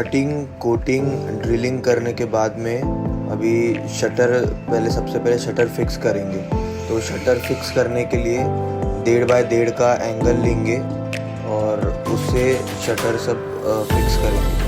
Cutting, coating, drilling करने के बाद में अभी सबसे पहले शटर फिक्स करेंगे। तो शटर फिक्स करने के लिए 1.5 बाय 1.5 का एंगल लेंगे और उससे शटर सब फिक्स करेंगे।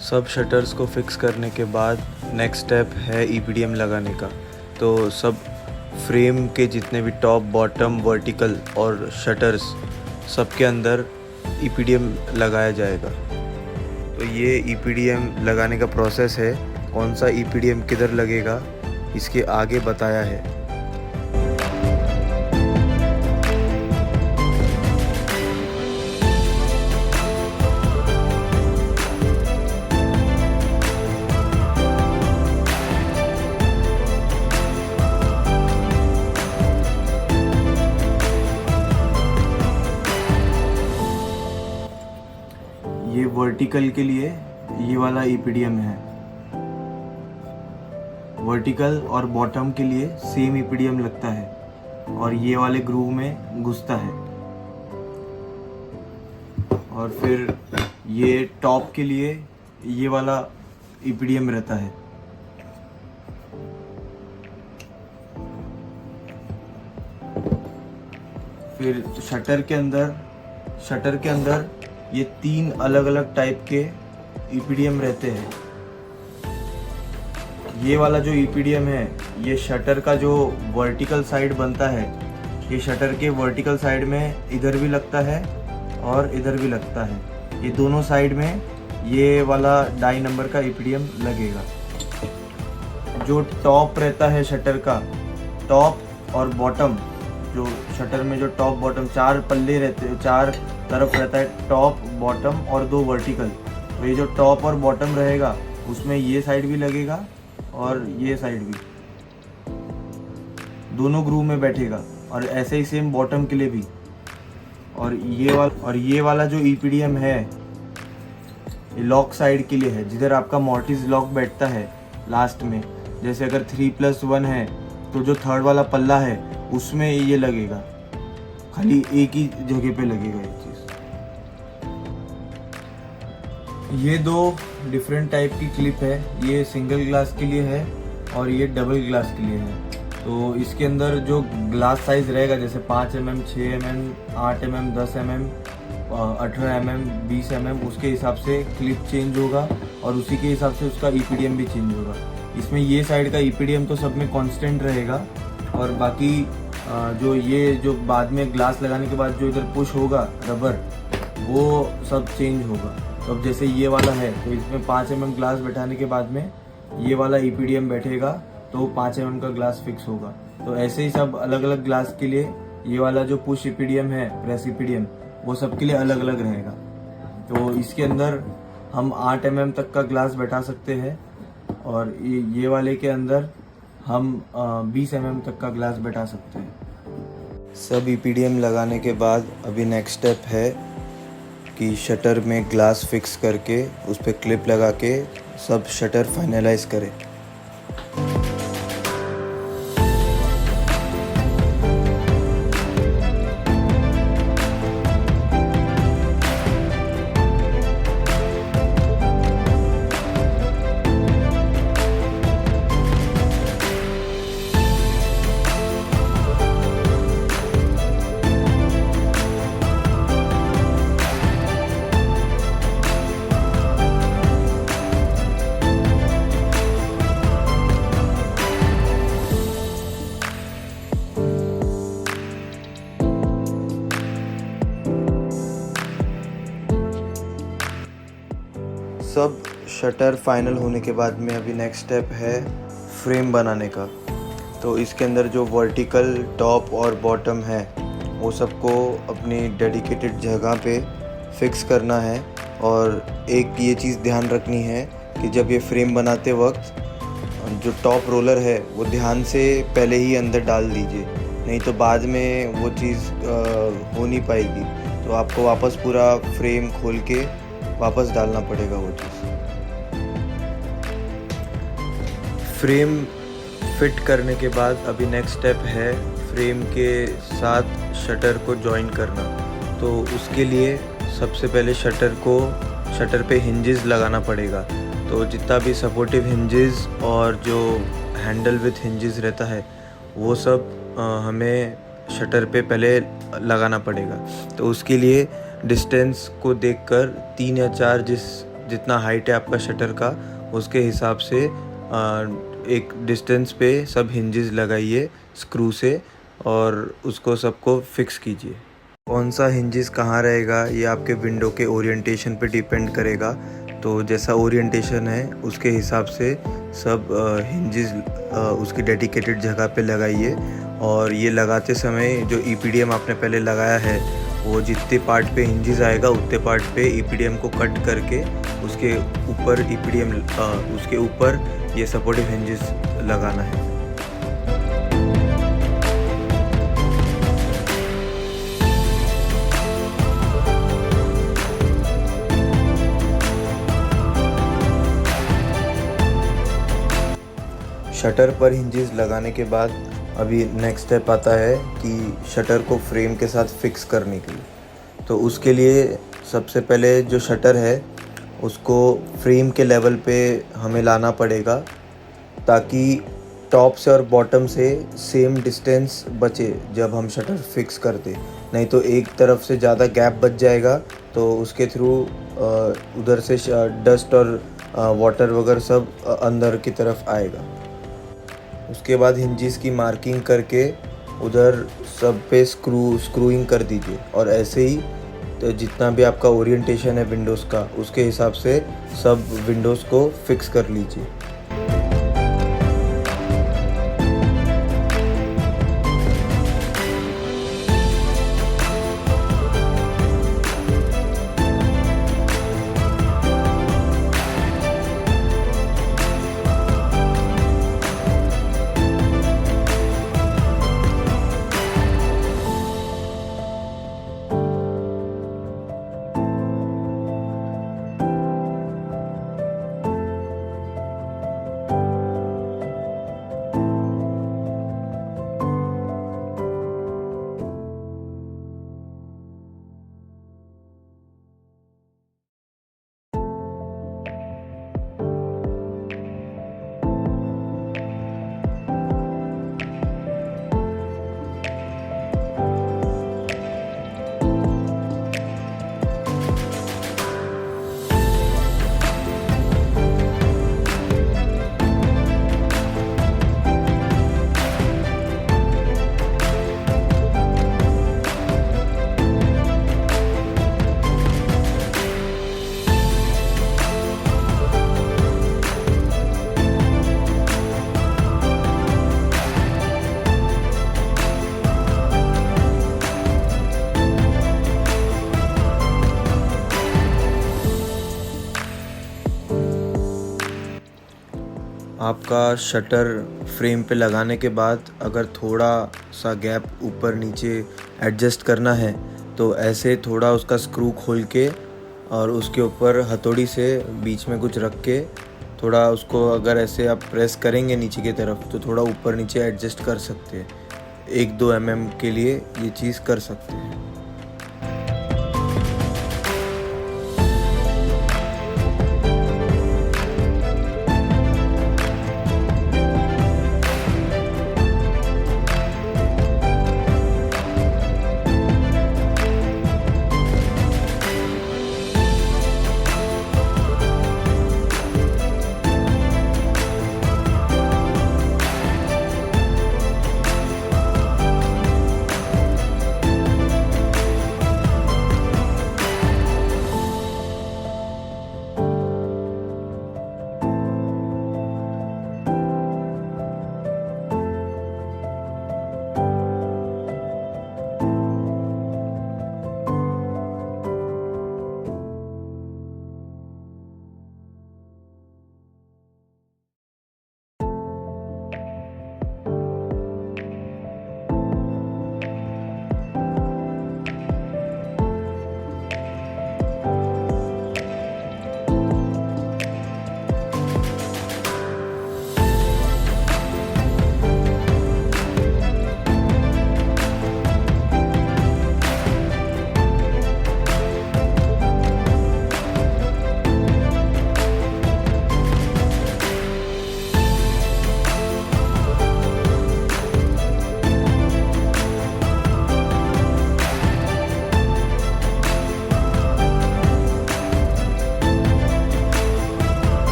सब शटर्स को फिक्स करने के बाद नेक्स्ट स्टेप है ईपीडीएम लगाने का। तो सब फ्रेम के जितने भी टॉप, बॉटम, वर्टिकल और शटर्स सबके अंदर ईपीडीएम लगाया जाएगा। तो ये ईपीडीएम लगाने का प्रोसेस है। कौन सा ईपीडीएम किधर लगेगा इसके आगे बताया है। ये वर्टिकल के लिए ये वाला ईपीडीएम है, वर्टिकल और बॉटम के लिए सेम ईपीडीएम लगता है और ये वाले ग्रूव में घुसता है। और फिर ये टॉप के लिए ये वाला ईपीडीएम रहता है। फिर शटर के अंदर ये 3 अलग अलग टाइप के ईपीडीएम रहते हैं। ये वाला जो ईपीडीएम है ये शटर का जो वर्टिकल साइड बनता है, ये शटर के वर्टिकल साइड में इधर भी लगता है और इधर भी लगता है। ये दोनों साइड में ये वाला डाई नंबर का ईपीडीएम लगेगा। जो टॉप रहता है शटर का, टॉप और बॉटम, जो शटर में जो टॉप बॉटम 4 पल्ले रहते हैं, 4 तरफ रहता है, टॉप, बॉटम और 2 वर्टिकल। तो ये जो टॉप और बॉटम रहेगा उसमें ये साइड भी लगेगा और ये साइड भी, दोनों ग्रूव में बैठेगा। और ऐसे ही सेम बॉटम के लिए भी। और ये वाला जो ईपीडीएम है ये लॉक साइड के लिए है, जिधर आपका मॉर्टिस लॉक बैठता है लास्ट में। जैसे अगर 3+1 है तो जो थर्ड वाला पल्ला है उसमें ये लगेगा, खाली एक ही जगह पे लगेगा ये चीज। ये 2 डिफरेंट टाइप की क्लिप है, ये सिंगल ग्लास के लिए है और ये डबल ग्लास के लिए है। तो इसके अंदर जो ग्लास साइज रहेगा, जैसे 5 mm, 6 mm, 8 mm, 10 mm, 18 mm, 20 mm, उसके हिसाब से क्लिप चेंज होगा और उसी के हिसाब से उसका ईपीडीएम भी चेंज होगा। इसमें ये साइड का ईपीडीएम तो सब में कांस्टेंट रहेगा और बाकी जो बाद में ग्लास लगाने के बाद जो इधर पुश होगा रबर, वो सब चेंज होगा। तो अब जैसे ये वाला है तो इसमें 5 mm ग्लास बैठाने के बाद में ये वाला ईपीडीएम बैठेगा तो 5 mm का ग्लास फिक्स होगा। तो ऐसे ही सब अलग अलग ग्लास के लिए ये वाला जो पुश ईपीडीएम है, प्रेस ईपीडीएम, वो सब के लिए अलग अलग रहेगा। तो इसके अंदर हम 8 mm तक का ग्लास बैठा सकते हैं और ये वाले के अंदर हम 20 mm तक का ग्लास बैठा सकते हैं। सब ईपीडीएम लगाने के बाद अभी नेक्स्ट स्टेप है कि शटर में ग्लास फिक्स करके उस पर क्लिप लगा के सब शटर फाइनलाइज करें। सब शटर फाइनल होने के बाद में अभी नेक्स्ट स्टेप है फ्रेम बनाने का। तो इसके अंदर जो वर्टिकल टॉप और बॉटम है वो सबको अपनी डेडिकेटेड जगह पे फिक्स करना है। और एक ये चीज़ ध्यान रखनी है कि जब ये फ्रेम बनाते वक्त जो टॉप रोलर है वो ध्यान से पहले ही अंदर डाल दीजिए, नहीं तो बाद में वो चीज़ हो नहीं पाएगी। तो आपको वापस पूरा फ्रेम खोल के वापस डालना पड़ेगा वो चीज़। फ्रेम फिट करने के बाद अभी नेक्स्ट स्टेप है फ्रेम के साथ शटर को जॉइन करना। तो उसके लिए सबसे पहले शटर पे हिंजेस लगाना पड़ेगा। तो जितना भी सपोर्टिव हिंजेस और जो हैंडल विथ हिंजेस रहता है वो सब हमें शटर पे पहले लगाना पड़ेगा। तो उसके लिए डिस्टेंस को देखकर 3 या 4 जितना हाइट है आपका शटर का उसके हिसाब से एक डिस्टेंस पे सब हिंजेस लगाइए स्क्रू से और उसको सबको फिक्स कीजिए। कौन सा हिंजेस कहाँ रहेगा ये आपके विंडो के ओरिएंटेशन पे डिपेंड करेगा। तो जैसा ओरिएंटेशन है उसके हिसाब से सब हिंजेस उसकी डेडिकेटेड जगह पे लगाइए। और ये लगाते समय जो EPDM आपने पहले लगाया है वो जितने पार्ट पे हिंजेस आएगा उतने पार्ट पे EPDM को कट करके उसके ऊपर उसके ऊपर ये सपोर्टिव हिंजेस लगाना है। शटर पर हिंजेस लगाने के बाद अभी नेक्स्ट स्टेप आता है कि शटर को फ्रेम के साथ फिक्स करने के लिए। तो उसके लिए सबसे पहले जो शटर है उसको फ्रेम के लेवल पे हमें लाना पड़ेगा ताकि टॉप से और बॉटम से सेम डिस्टेंस बचे जब हम शटर फिक्स करते। नहीं तो एक तरफ से ज़्यादा गैप बच जाएगा तो उसके थ्रू उधर से डस्ट और वाटर वगैरह सब अंदर की तरफ आएगा। उसके बाद हिंजेस की मार्किंग करके उधर सब पे स्क्रूइंग कर दीजिए। और ऐसे ही तो जितना भी आपका ओरिएंटेशन है विंडोज़ का उसके हिसाब से सब विंडोज़ को फिक्स कर लीजिए। आपका शटर फ्रेम पे लगाने के बाद अगर थोड़ा सा गैप ऊपर नीचे एडजस्ट करना है तो ऐसे थोड़ा उसका स्क्रू खोल के और उसके ऊपर हथौड़ी से बीच में कुछ रख के थोड़ा उसको अगर ऐसे आप प्रेस करेंगे नीचे की तरफ तो थोड़ा ऊपर नीचे एडजस्ट कर सकते हैं। 1-2 mm के लिए ये चीज़ कर सकते हैं।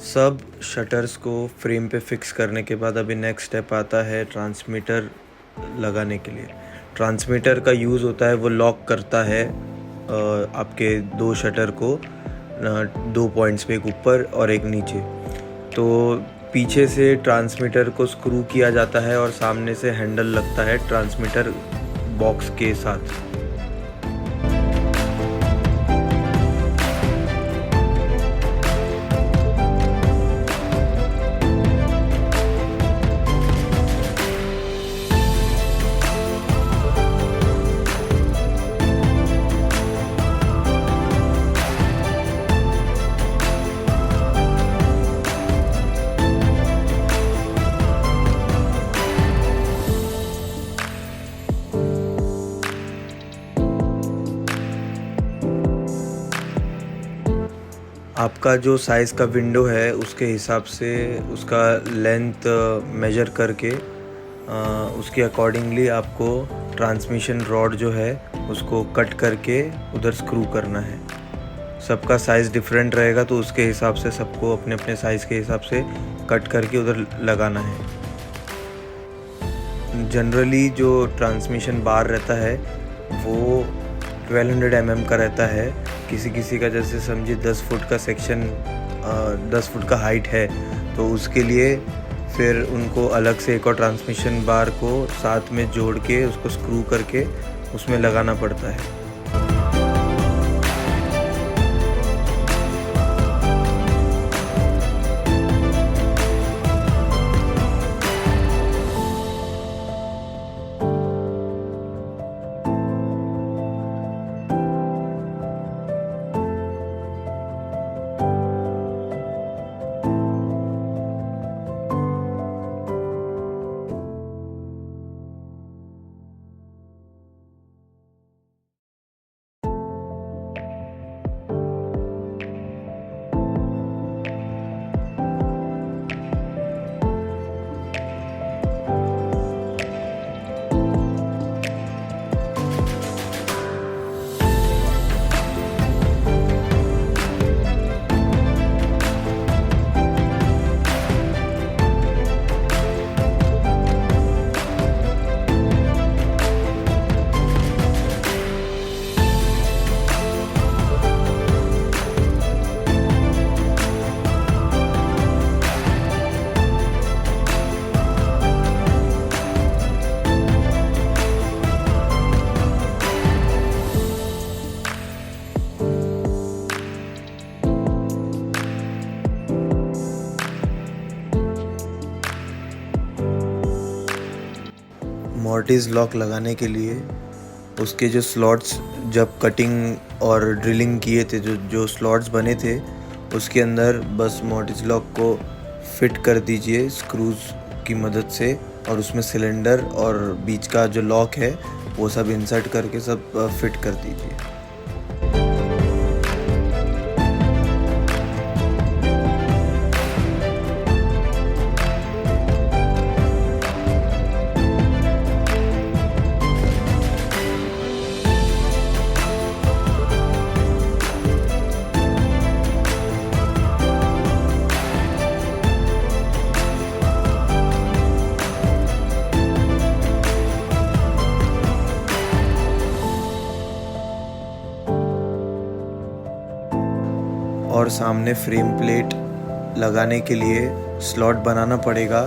सब शटर्स को फ्रेम पे फिक्स करने के बाद अभी नेक्स्ट स्टेप आता है ट्रांसमीटर लगाने के लिए। ट्रांसमीटर का यूज़ होता है, वो लॉक करता है आपके दो शटर को 2 पॉइंट्स पे, एक ऊपर और एक नीचे। तो पीछे से ट्रांसमीटर को स्क्रू किया जाता है और सामने से हैंडल लगता है ट्रांसमीटर बॉक्स के साथ। आपका जो साइज़ का विंडो है उसके हिसाब से उसका लेंथ मेजर करके उसके अकॉर्डिंगली आपको ट्रांसमिशन रॉड जो है उसको कट करके उधर स्क्रू करना है। सबका साइज़ डिफरेंट रहेगा तो उसके हिसाब से सबको अपने अपने साइज़ के हिसाब से कट करके उधर लगाना है। जनरली जो ट्रांसमिशन बार रहता है वो 1200 mm का रहता है। किसी किसी का जैसे समझिए 10 फुट का सेक्शन 10 फुट का हाइट है तो उसके लिए फिर उनको अलग से एक और ट्रांसमिशन बार को साथ में जोड़ के उसको स्क्रू करके उसमें लगाना पड़ता है। मॉर्टिस लॉक लगाने के लिए उसके जो स्लॉट्स जब कटिंग और ड्रिलिंग किए थे, जो स्लॉट्स बने थे उसके अंदर बस मॉर्टिस लॉक को फिट कर दीजिए स्क्रूज की मदद से, और उसमें सिलेंडर और बीच का जो लॉक है वो सब इंसर्ट करके सब फिट कर दीजिए। और सामने फ्रेम प्लेट लगाने के लिए स्लॉट बनाना पड़ेगा।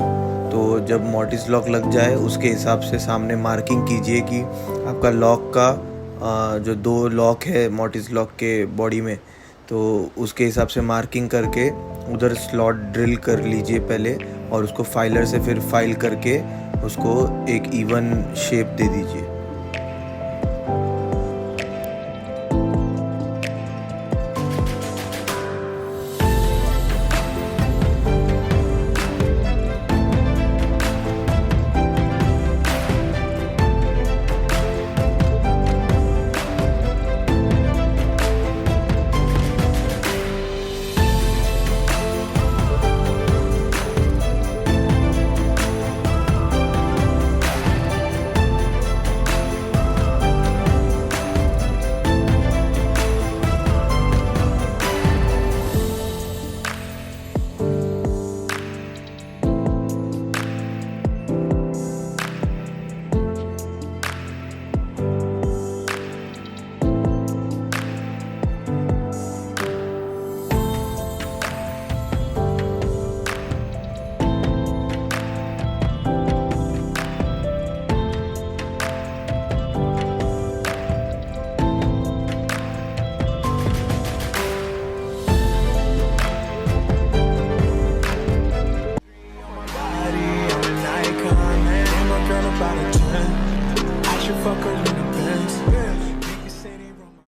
तो जब मॉर्टिस लॉक लग जाए उसके हिसाब से सामने मार्किंग कीजिए कि आपका लॉक का जो 2 लॉक है मॉर्टिस लॉक के बॉडी में, तो उसके हिसाब से मार्किंग करके उधर स्लॉट ड्रिल कर लीजिए पहले, और उसको फाइलर से फिर फाइल करके उसको एक इवन शेप दे दीजिए। should fuck her in the best.